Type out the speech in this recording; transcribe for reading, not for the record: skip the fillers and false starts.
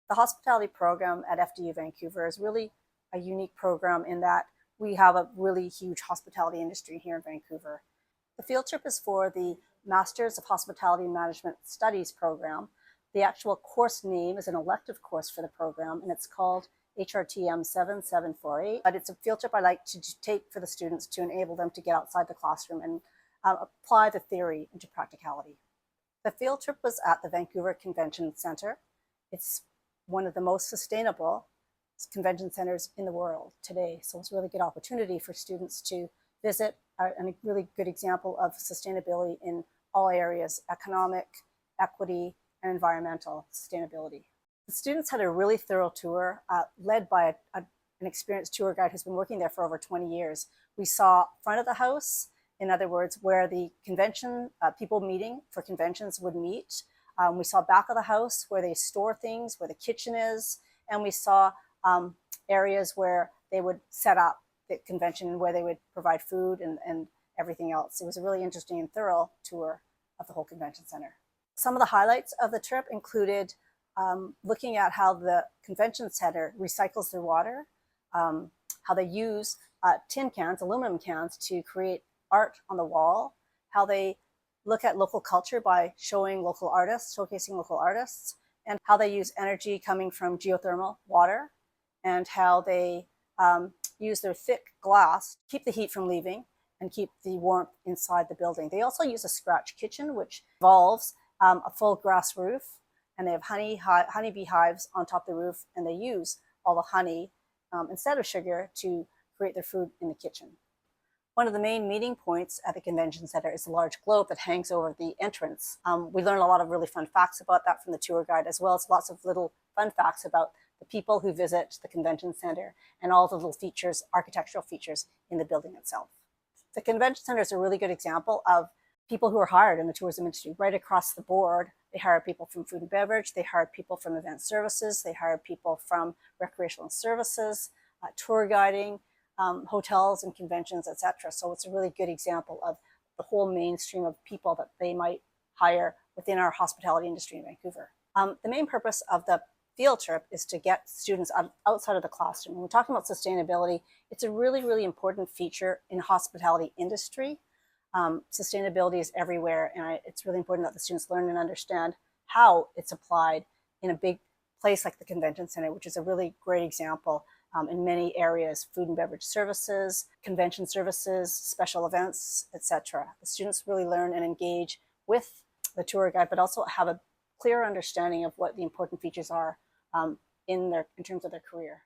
The hospitality program at FDU Vancouver is really a unique program in that we have a really huge hospitality industry here in Vancouver. The field trip is for the Masters of Hospitality Management Studies program. The actual course name is an elective course for the program, and it's called HRTM 7748. But it's a field trip I like to take for the students to enable them to get outside the classroom and apply the theory into practicality. The field trip was at the Vancouver Convention Centre. It's one of the most sustainable convention centers in the world today. So it's a really good opportunity for students to visit and a really good example of sustainability in all areas: economic, equity, and environmental sustainability. The students had a really thorough tour led by an experienced tour guide who's been working there for over 20 years. We saw front of the house, in other words, where the convention, people meeting for conventions would meet. We saw back of the house where they store things, where the kitchen is, and we saw areas where they would set up the convention, where they would provide food and everything else. It was a really interesting and thorough tour of the whole convention center. Some of the highlights of the trip included looking at how the convention center recycles their water, how they use tin cans, aluminum cans, to create art on the wall, how they look at local culture by showing local artists, showcasing local artists, and how they use energy coming from geothermal water, and how they use their thick glass to keep the heat from leaving and keep the warmth inside the building. They also use a scratch kitchen, which involves a full grass roof, and they have honeybee hives on top of the roof, and they use all the honey instead of sugar to create their food in the kitchen. One of the main meeting points at the convention center is a large globe that hangs over the entrance. We learned a lot of really fun facts about that from the tour guide, as well as lots of little fun facts about the people who visit the convention center and all the little features, architectural features in the building itself. The convention center is a really good example of people who are hired in the tourism industry right across the board. They hire people from food and beverage, they hire people from event services, they hire people from recreational services, tour guiding, hotels and conventions, etc. So it's a really good example of the whole mainstream of people that they might hire within our hospitality industry in Vancouver. The main purpose of the field trip is to get students outside of the classroom. When we're talking about sustainability, it's a really, really important feature in the hospitality industry. Sustainability is everywhere, and it's really important that the students learn and understand how it's applied in a big place like the convention center, which is a really great example in many areas: food and beverage services, convention services, special events, etc. The students really learn and engage with the tour guide, but also have a clear understanding of what the important features are in terms of their career.